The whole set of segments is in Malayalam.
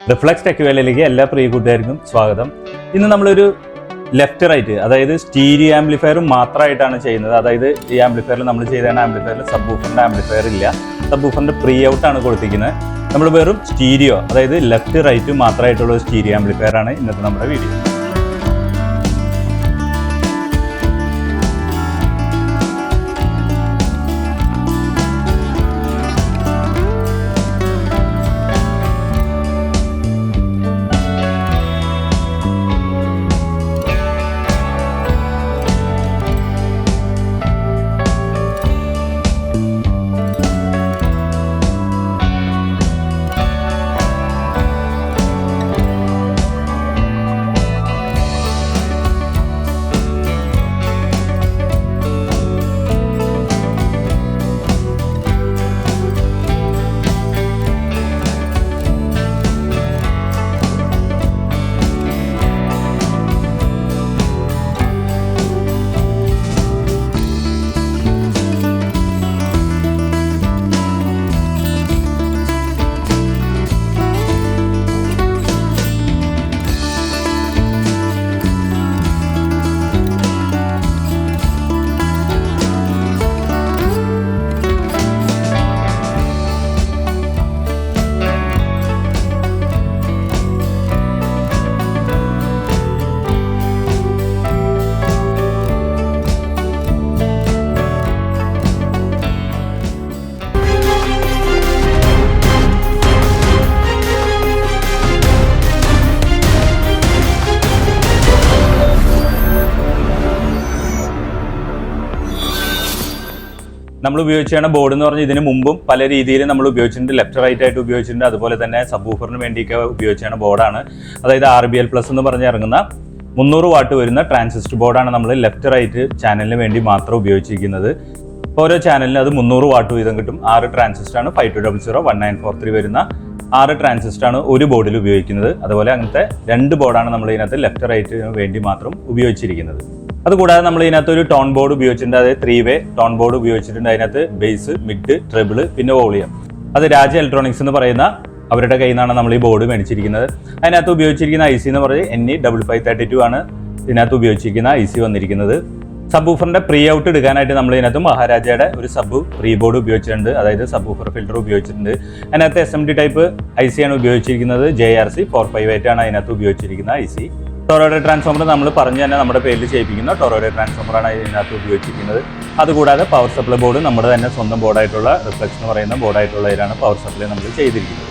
റിഫ്ലക്സ് ടെക് വേളയിലേക്ക് എല്ലാ പ്രിയ കൂട്ടുകാർക്കും സ്വാഗതം. ഇന്ന് നമ്മളൊരു ലെഫ്റ്റ് റൈറ്റ്, അതായത് സ്റ്റീരിയോ ആംപ്ലിഫയർ മാത്രമായിട്ടാണ് ചെയ്യുന്നത്. അതായത് ഈ ആംപ്ലിഫയറിൽ നമ്മൾ ചെയ്തതാണ് ആംപ്ലിഫയറിൽ സബ്വൂഫറിൻ്റെ ആംപ്ലിഫയർ ഇല്ല, സബ്വൂഫറിൻ്റെ പ്രീ ഔട്ടാണ് കൊടുത്തിരിക്കുന്നത്. നമ്മൾ വെറും സ്റ്റീരിയോ, അതായത് ലെഫ്റ്റ് റൈറ്റ് മാത്രമായിട്ടുള്ള ഒരു സ്റ്റീരിയോ ആംപ്ലിഫയർ ആണ് ഇന്നത്തെ നമ്മുടെ വീഡിയോ. നമ്മൾ ഉപയോഗിച്ചാണ് ബോർഡ് എന്ന് പറഞ്ഞാൽ ഇതിന് മുമ്പും പല രീതിയിൽ നമ്മൾ ഉപയോഗിച്ചിട്ടുണ്ട്. ലെഫ്റ്റ് റൈറ്റ് ആയിട്ട് ഉപയോഗിച്ചിട്ടുണ്ട്, അതുപോലെ തന്നെ സബ്വൂഫറിന് വേണ്ടിയൊക്കെ ഉപയോഗിച്ചാണ് ബോർഡാണ്. അതായത് RBL+ എന്ന് പറഞ്ഞ് ഇറങ്ങുന്ന 300 വാട്ട് വരുന്ന ട്രാൻസിസ്റ്റർ ബോർഡാണ് നമ്മൾ ലെഫ്റ്റ് റൈറ്റ് ചാനലിന് വേണ്ടി മാത്രം ഉപയോഗിച്ചിരിക്കുന്നത്. ഓരോ ചാനലിന് അത് 300 വാട്ട് വീതം കിട്ടും. 6 ട്രാൻസിസ്റ്ററാണ് 5200 1943 വരുന്ന 6 ട്രാൻസിസ്റ്ററാണ് ഒരു ബോർഡിൽ ഉപയോഗിക്കുന്നത്. അതുപോലെ അങ്ങനത്തെ 2 ബോർഡാണ് നമ്മൾ ഇതിനകത്ത് ലെഫ്റ്റ് റൈറ്റിന് വേണ്ടി മാത്രം ഉപയോഗിച്ചിരിക്കുന്നത്. അതുകൂടാതെ നമ്മൾ ഇതിനകത്ത് ഒരു ടോൺ ബോർഡ് ഉപയോഗിച്ചിട്ടുണ്ട്, അതായത് 3-വേ ടോൺ ബോർഡ് ഉപയോഗിച്ചിട്ടുണ്ട്. അതിനകത്ത് ബേസ്, മിഡ്, ട്രിബിൾ, പിന്നെ വോളിയം. അത് രാജ ഇലക്ട്രോണിക്സ് എന്ന് പറയുന്ന അവരുടെ കയ്യിൽ നിന്നാണ് നമ്മൾ ഈ ബോർഡ് മേടിച്ചിരിക്കുന്നത്. അതിനകത്ത് ഉപയോഗിച്ചിരിക്കുന്ന IC എന്ന് പറയുന്നത് NE5532 ആണ് ഇതിനകത്ത് ഉപയോഗിച്ചിരിക്കുന്ന IC വന്നിരിക്കുന്നത്. സബ്വൂഫറിന്റെ പ്രീ ഔട്ട് എടുക്കാനായിട്ട് നമ്മൾ ഇതിനകത്ത് മഹാരാജയുടെ ഒരു സബ് പ്രീ ബോർഡ് ഉപയോഗിച്ചിട്ടുണ്ട്, അതായത് സബ്വൂഫർ ഫിൽറ്റർ ഉപയോഗിച്ചിട്ടുണ്ട്. അതിനകത്ത് SMD ടൈപ്പ് IC ആണ് ഉപയോഗിച്ചിരിക്കുന്നത്. JRC 458 ആണ് അതിനകത്ത് ഉപയോഗിച്ചിരിക്കുന്ന IC. ടൊറോയ്ഡോ ട്രാൻസ്ഫോമർ നമ്മൾ പറഞ്ഞു തന്നെ നമ്മുടെ പേരിൽ ചെയ്യിപ്പിക്കുന്ന ടൊറോയ്ഡോ ട്രാൻസ്ഫോമറാണ് ഇതിനകത്ത് ഉപയോഗിച്ചിരിക്കുന്നത്. അതുകൂടാതെ പവർ സപ്ലൈ ബോർഡ് നമ്മുടെ തന്നെ സ്വന്തം ബോർഡായിട്ടുള്ള റിഫ്ലക്സ് എന്ന് പറയുന്ന ബോർഡായിട്ടുള്ളതിലാണ് പവർ സപ്ലൈ നമ്മൾ ചെയ്തിരിക്കുന്നത്.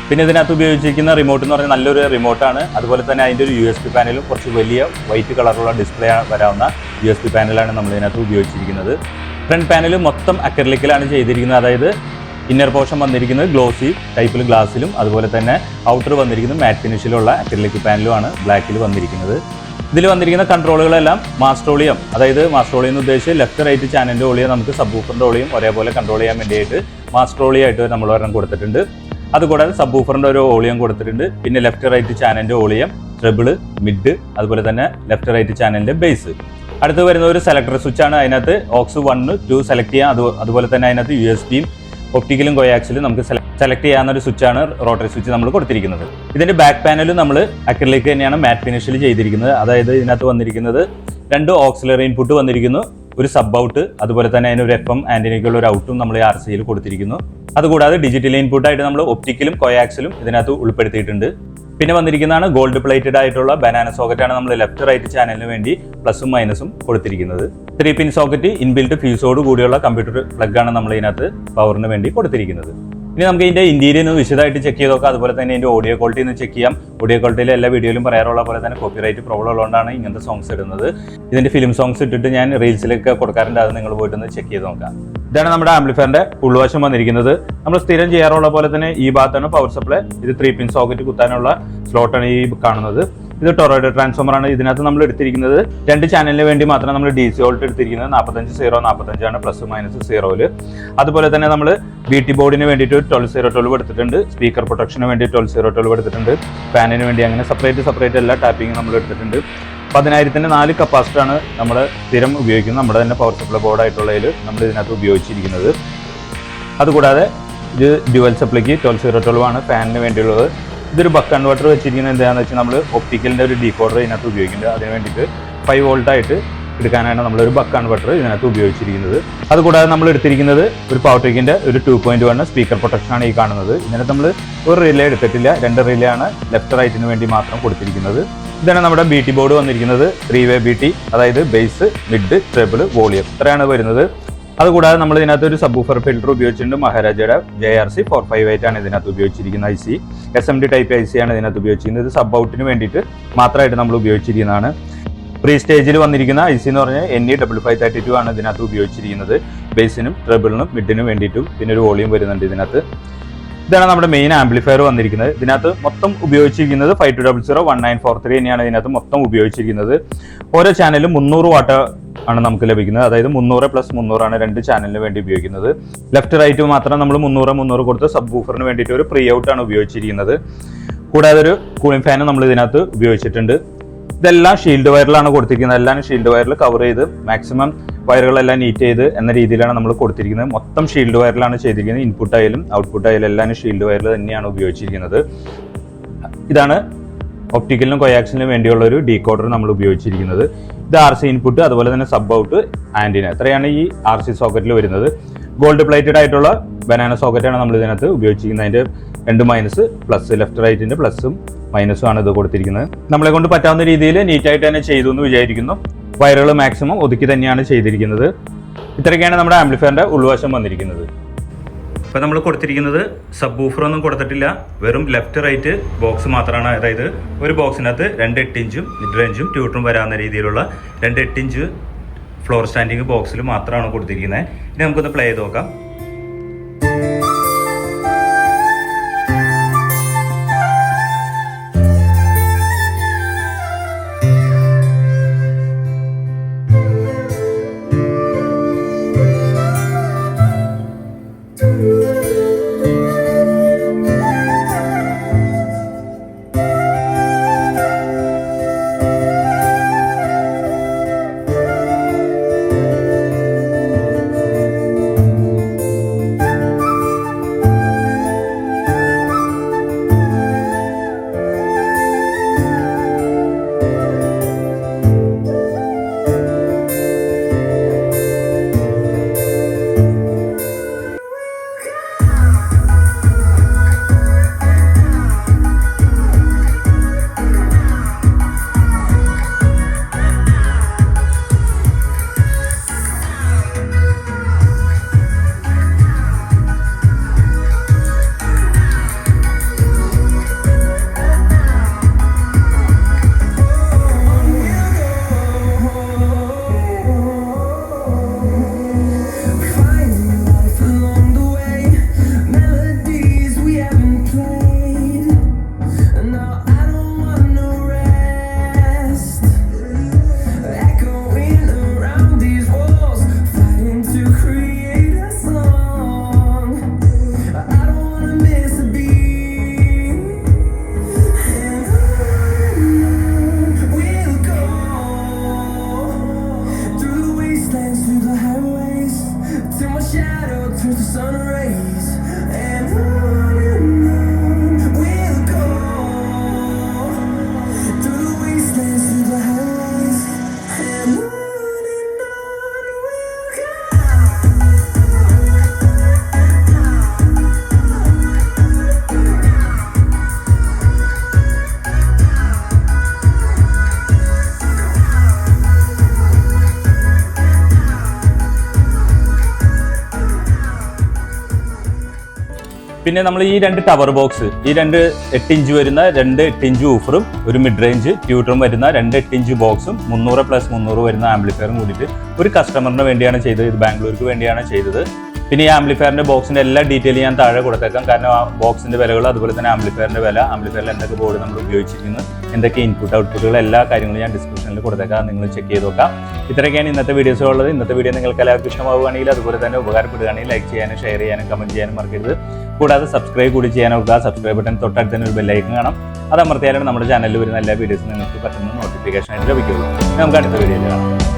പിന്നെ ഇതിനകത്ത് ഉപയോഗിച്ചിരിക്കുന്ന റിമോട്ട് എന്ന് പറഞ്ഞാൽ നല്ലൊരു റിമോട്ടാണ്. അതുപോലെ തന്നെ അതിൻ്റെ ഒരു USB പാനലും കുറച്ച് വലിയ വൈറ്റ് കളറുള്ള ഡിസ്പ്ലേ വരാവുന്ന USB പാനലാണ് നമ്മൾ ഇതിനകത്ത് ഉപയോഗിച്ചിരിക്കുന്നത്. ഫ്രണ്ട് പാനൽ മൊത്തം അക്രിലിക്കിലാണ് ചെയ്തിരിക്കുന്നത്, അതായത് ഇന്നർ പോർഷൻ വന്നിരിക്കുന്നത് ഗ്ലോസി ടൈപ്പിൽ ഗ്ലാസ്സിലും, അതുപോലെ തന്നെ ഔട്ടർ വന്നിരിക്കുന്നത് മാറ്റ് ഫിനിഷിലുള്ള അക്രിലിക് പാനലുമാണ് ബ്ലാക്കിൽ വന്നിരിക്കുന്നത്. ഇതിൽ വന്നിരിക്കുന്ന കൺട്രോളുകളെല്ലാം മാസ്റ്റർ-വോളിയം, അതായത് മാസ്റ്റർ-വോളിയം എന്ന് ഉദ്ദേശിച്ച് ലെഫ്റ്റ് റൈറ്റ് ചാനലിൻ്റെ വോളിയം നമുക്ക് സബ്വൂഫറിൻ്റെ വോളിയം ഒരേപോലെ കൺട്രോൾ ചെയ്യാൻ വേണ്ടിയിട്ട് മാസ്റ്റർ-വോളിയം ആയിട്ട് നമ്മൾ ഒരെണ്ണം കൊടുത്തിട്ടുണ്ട്. അതുകൂടാതെ സബ്വൂഫറിൻ്റെ ഒരു വോളിയം കൊടുത്തിട്ടുണ്ട്. പിന്നെ ലെഫ്റ്റ് റൈറ്റ് ചാനലിൻ്റെ വോളിയം, ട്രിബിൾ, മിഡ്, അതുപോലെ തന്നെ ലെഫ്റ്റ് റൈറ്റ് ചാനലിൻ്റെ ബേസ്. അടുത്ത് വരുന്ന ഒരു സെലക്ടർ സ്വിച്ചാണ്. അതിനകത്ത് OX 1, 2 സെലക്ട് ചെയ്യാം. അതുപോലെ തന്നെ അതിനകത്ത് USB-യും ഒപ്റ്റിക്കലും കോയാക്സിലും നമുക്ക് സെലക്ട് ചെയ്യാവുന്ന ഒരു സ്വിച്ചാണ് റോട്ടറി സ്വിച്ച് നമ്മൾ കൊടുത്തിരിക്കുന്നത്. ഇതിന്റെ ബാക്ക് പാനലും നമ്മൾ അക്രിലിക് തന്നെയാണ് മാറ്റ് ഫിനിഷിൽ ചെയ്തിരിക്കുന്നത്. അതായത് ഇതിനകത്ത് വന്നിരിക്കുന്നത് 2 ഓക്സിലറി ഇൻപുട്ട് വന്നിരിക്കുന്നു, ഒരു സബ് ഔട്ട്, അതുപോലെ തന്നെ അതിന് ഒരു FM ആന്റിനയ്ക്കുള്ള ഒരു ഔട്ടും നമ്മൾ RCയിൽ കൊടുത്തിരിക്കുന്നു. അതുകൂടാതെ ഡിജിറ്റൽ ഇൻപുട്ടായിട്ട് നമ്മൾ ഒപ്റ്റിക്കലും കോയാക്സിലും ഇതിനകത്ത് ഉൾപ്പെടുത്തിയിട്ടുണ്ട്. പിന്നെ വന്നിരിക്കുന്നതാണ് ഗോൾഡ് പ്ലേറ്റഡ് ആയിട്ടുള്ള ബനാന സോക്കറ്റാണ് നമ്മൾ ലെഫ്റ്റ് റൈറ്റ് ചാനലിന് വേണ്ടി പ്ലസും മൈനസും കൊടുത്തിരിക്കുന്നത്. 3-പിൻ സോക്കറ്റ്, ഇൻബിൽറ്റ് ഫ്യൂസോട് കൂടിയുള്ള കമ്പ്യൂട്ടർ പ്ലഗ് ആണ് നമ്മൾ ഇതിനകത്ത് പവറിന് വേണ്ടി കൊടുത്തിരിക്കുന്നത്. ഇനി നമുക്ക് ഇതിന്റെ ഇന്റീരിയർ വിശദമായിട്ട് ചെക്ക് ചെയ്ത് നോക്കാം. അതുപോലെ തന്നെ ഇതിന്റെ ഓഡിയോ ക്വാളിറ്റി ഒന്ന് ചെക്ക് ചെയ്യാം. ഓഡിയോ ക്വാളിറ്റിയിൽ എല്ലാ വീഡിയോയിലും പറയാറുള്ള പോലെ തന്നെ കോപ്പിറൈറ്റ് പ്രോബ്ലം ഉള്ളതുകൊണ്ടാണ് ഇങ്ങനത്തെ സോങ്സ് ഇടുന്നത്. ഇതിന്റെ ഫിലിം സോങ്സ് ഇട്ടിട്ട് ഞാൻ റീൽസിലൊക്കെ കൊടുക്കാറുണ്ട്, അത് നിങ്ങൾ പോയിട്ടൊന്ന് ചെക്ക് ചെയ്ത് നോക്കാം. ഇതാണ് നമ്മുടെ ആംപ്ലിഫയറിന്റെ ഉൾവശം വന്നിരിക്കുന്നത്. നമ്മൾ സ്ഥിരം ചെയ്യാറുള്ള പോലെ തന്നെ ഈ ഭാഗത്താണ് പവർ സപ്ലൈ. ഇത് 3-പിൻ സോക്കറ്റ് കുത്താനുള്ള സ്ലോട്ടാണ് ഈ കാണുന്നത്. ഇത് ടൊറോയ്ഡോ ട്രാൻസ്ഫോമർ ആണ്. ഇതിനകത്ത് നമ്മൾ എടുത്തിരിക്കുന്നത് 2 ചാനലിന് വേണ്ടി മാത്രം നമ്മൾ DC വോൾട്ട് എടുത്തിരിക്കുന്നത് 45-0-45 ആണ്, പ്ലസ് മൈനസ് 0-ല്. അതുപോലെ തന്നെ നമ്മൾ BT ബോർഡിന് വേണ്ടിയിട്ട് 12-0-12 എടുത്തിട്ടുണ്ട്. സ്പീക്കർ പ്രൊട്ടക്ഷന് വേണ്ടി 12-0-12 എടുത്തിട്ടുണ്ട്. ഫാനിന് വേണ്ടി അങ്ങനെ സെപ്പറേറ്റ് എല്ലാ ടാപ്പിങ്ങും നമ്മൾ എടുത്തിട്ടുണ്ട്. 10,000-ന്റെ 4 കപ്പാസിറ്ററാണ് നമ്മൾ സ്ഥിരം ഉപയോഗിക്കുന്നത്. നമ്മുടെ തന്നെ പവർ സപ്ലൈ ബോർഡായിട്ടുള്ളതിൽ നമ്മൾ ഇതിനകത്ത് ഉപയോഗിച്ചിരിക്കുന്നത്. അതുകൂടാതെ ഇത് ഡ്യുവൽ സപ്ലൈക്ക് 12-0-12 ആണ് ഫാനിന് വേണ്ടിയുള്ളത്. ഇതൊരു ബക്ക് കൺവെർട്ടർ വെച്ചിരിക്കുന്നത് എന്താണെന്ന് വെച്ചാൽ നമ്മൾ ഒപ്റ്റിക്കലിൻ്റെ ഒരു ഡീകോഡർ ഇതിനകത്ത് ഉപയോഗിക്കുന്നുണ്ട്. അതിന് വേണ്ടിയിട്ട് 5 വോൾട്ട് ആയിട്ട് എടുക്കാനാണ് നമ്മളൊരു ബക്ക് കൺവെർട്ടർ ഇതിനകത്ത് ഉപയോഗിച്ചിരിക്കുന്നത്. അതുകൂടാതെ നമ്മൾ എടുത്തിരിക്കുന്നത് ഒരു പവർടെക്കിൻ്റെ ഒരു 2.1 സ്പീക്കർ പ്രൊട്ടക്ഷനാണ് ഈ കാണുന്നത്. ഇതിനകത്ത് നമ്മൾ ഒരു റിലേ എടുത്തിട്ടില്ല, 2 റിലേ ആണ് ലെഫ്റ്റ് റൈറ്റിന് വേണ്ടി മാത്രം കൊടുത്തിരിക്കുന്നത്. ഇതാണ് നമ്മുടെ BT ബോർഡ് വന്നിരിക്കുന്നത്. 3-way BT, അതായത് ബേസ്, മിഡ്, ട്രിബിൾ, വോളിയം ഇത്രയാണ് വരുന്നത്. അതുകൂടാതെ നമ്മൾ ഇതിനകത്ത് ഒരു സബ്വൂഫർ ഫിൽറ്റർ ഉപയോഗിച്ചിട്ടുണ്ട്. മഹാരാജയുടെ JRC 458 ആണ് ഇതിനകത്ത് ഉപയോഗിച്ചിരിക്കുന്ന IC. SMD ടൈപ്പ് IC ആണ് ഇതിനകത്ത് ഉപയോഗിച്ചിരിക്കുന്നത്. ഇത് സബ് ഔട്ടിന് വേണ്ടിയിട്ട് മാത്രമായിട്ട് നമ്മൾ ഉപയോഗിച്ചിരിക്കുന്നതാണ്. പ്രീ സ്റ്റേജിൽ വന്നിരിക്കുന്ന IC എന്ന് പറഞ്ഞാൽ NE5532 ആണ് ഇതിനകത്ത് ഉപയോഗിച്ചിരിക്കുന്നത്. ബേസിനും ട്രിബിളിനും മിഡിനും വേണ്ടിയിട്ടും പിന്നെ ഒരു വോളിയം വരുന്നുണ്ട് ഇതിനകത്ത്. ഇതാണ് നമ്മുടെ മെയിൻ ആംപ്ലിഫയർ വന്നിരിക്കുന്നത്. ഇതിനകത്ത് മൊത്തം ഉപയോഗിച്ചിരിക്കുന്നത് 5200-1943 തന്നെയാണ് ഇതിനകത്ത് മൊത്തം ഉപയോഗിച്ചിരിക്കുന്നത്. ഓരോ ചാനലും 300 വാട്ട് ആണ് നമുക്ക് ലഭിക്കുന്നത്. അതായത് 300 + 300 ആണ് 2 ചാനലിന് വേണ്ടി ഉപയോഗിക്കുന്നത്. ലെഫ്റ്റ് റൈറ്റ് മാത്രം നമ്മൾ 300 കൊടുത്ത് സബ് വൂഫറിന് വേണ്ടിയിട്ട് ഒരു പ്രീ ഔട്ട് ആണ് ഉപയോഗിച്ചിരിക്കുന്നത്. കൂടാതെ ഒരു കൂളിംഗ് ഫാനും നമ്മൾ ഇതിനകത്ത് ഉപയോഗിച്ചിട്ടുണ്ട്. ഇതെല്ലാം ഷീൽഡ് വയറിലാണ് കൊടുത്തിരിക്കുന്നത്. എല്ലാം ഷീൽഡ് വയറിൽ കവർ ചെയ്ത് മാക്സിമം വയറുകളെല്ലാം നീറ്റ് ചെയ്ത് എന്ന രീതിയിലാണ് നമ്മൾ കൊടുത്തിരിക്കുന്നത്. മൊത്തം ഷീൽഡ് വയറിലാണ് ചെയ്തിരിക്കുന്നത്. ഇൻപുട്ട് ആയാലും ഔട്ട്പുട്ട് ആയാലും എല്ലാം ഷീൽഡ് വയറിൽ തന്നെയാണ് ഉപയോഗിച്ചിരിക്കുന്നത്. ഇതാണ് ഒപ്റ്റിക്കലിനും കൊയാക്സിനും വേണ്ടിയുള്ള ഒരു ഡീകോഡർ നമ്മൾ ഉപയോഗിച്ചിരിക്കുന്നത്. ഇത് RC ഇൻപുട്ട്, അതുപോലെ തന്നെ സബ് ഔട്ട്, ആൻറ്റിന ഇത്രയാണ് ഈ RC സോക്കറ്റിൽ വരുന്നത്. ഗോൾഡ് പ്ലേറ്റഡ് ആയിട്ടുള്ള ബനാന സോക്കറ്റാണ് നമ്മൾ ഇതിനകത്ത് ഉപയോഗിച്ചിരിക്കുന്നത്. അതിൻ്റെ 2 മൈനസ് പ്ലസ്, ലെഫ്റ്റ് റൈറ്റിൻ്റെ പ്ലസും മൈനസും ആണ് ഇത് കൊടുത്തിരിക്കുന്നത്. നമ്മളെ കൊണ്ട് പറ്റാവുന്ന രീതിയിൽ നീറ്റായിട്ട് തന്നെ ചെയ്തു എന്ന് വിചാരിക്കുന്നു. വയറുകൾ മാക്സിമം ഒതുക്കി തന്നെയാണ് ചെയ്തിരിക്കുന്നത്. ഇത്രയൊക്കെയാണ് നമ്മുടെ ആംപ്ലിഫയറിൻ്റെ ഉൾവശം വന്നിരിക്കുന്നത്. ഇപ്പോൾ നമ്മൾ കൊടുത്തിരിക്കുന്നത് സബ് വൂഫറൊന്നും കൊടുത്തിട്ടില്ല, വെറും ലെഫ്റ്റ് റൈറ്റ് ബോക്സ് മാത്രമാണ്. അതായത് ഒരു ബോക്സിനകത്ത് 2 8 ഇഞ്ചും മിഡ് റേഞ്ചും ട്യൂട്ടറും വരാവുന്ന രീതിയിലുള്ള 2 8 ഇഞ്ച് ഫ്ലോർ സ്റ്റാൻഡിങ് ബോക്സിൽ മാത്രമാണ് കൊടുത്തിരിക്കുന്നത്. ഇനി നമുക്കൊന്ന് പ്ലേ ചെയ്ത് നോക്കാം. പിന്നെ നമ്മൾ ഈ 2 ടവർ ബോക്സ്, ഈ 2 8 ഇഞ്ച് വരുന്ന 2 8 ഇഞ്ച് ഊഫറും ഒരു മിഡ് റേഞ്ച് ട്യൂട്ടറും വരുന്ന 2 8 ഇഞ്ച് ബോക്സും 300 + 300 വരുന്ന ആംപ്ലിഫയറും കൂടിയിട്ട് ഒരു കസ്റ്റമറിന് വേണ്ടിയാണ് ചെയ്തത്. ഇത് ബാംഗ്ലൂർക്ക് വേണ്ടിയാണ് ചെയ്തത്. പിന്നെ ഈ ആംപ്ലിഫയറിന്റെ ബോക്സിന്റെ എല്ലാ ഡീറ്റെയിലും ഞാൻ താഴെ കൊടുത്തേക്കാം. കാരണം ആ ബോക്സിന്റെ വിലകൾ, അതുപോലെ തന്നെ ആംപ്ലിഫയറിന്റെ വില, ആംപ്ലിഫയറിൽ എന്തൊക്കെ ബോർഡ് നമ്മൾ ഉപയോഗിച്ചിരിക്കുന്നു, എന്തൊക്കെ ഇൻപുട്ട് ഔട്ട്പുട്ടുകൾ, എല്ലാ കാര്യങ്ങളും ഞാൻ ഡിസ്ക്രിപ്ഷനിൽ കൊടുത്തേക്കാം. നിങ്ങൾ ചെക്ക് ചെയ്ത് നോക്കാം. ഇത്രയൊക്കെയാണ് ഇന്നത്തെ വീഡിയോസ് ഉള്ളത്. ഇന്നത്തെ വീഡിയോ നിങ്ങൾക്ക് എല്ലാവർക്കും ഇഷ്ടമാവുകയാണെങ്കിൽ, അതുപോലെ തന്നെ ഉപകാരപ്പെടുകയാണെങ്കിൽ ലൈക്ക് ചെയ്യാനും ഷെയർ ചെയ്യാനും കമന്റ് ചെയ്യാനും മറക്കരുത്. കൂടാതെ സബ്സ്ക്രൈബ് കൂടി ചെയ്യാൻ ഓർക്കുക. സബ്സ്ക്രൈബ് ബട്ടൺ തൊട്ടടുത്ത് തന്നെ ഒരു ബെല്ലൈക്കൺ കാണാം. അത് അമർത്തിയാലാണ് നമ്മുടെ ചാനലിൽ വരുന്ന എല്ലാ വീഡിയോസും നിങ്ങൾക്ക് പെട്ടെന്ന് നോട്ടിഫിക്കേഷൻ ആയിട്ട് ലഭിക്കുള്ളൂ. നമുക്ക് അടുത്ത വീഡിയോയിൽ കാണാം.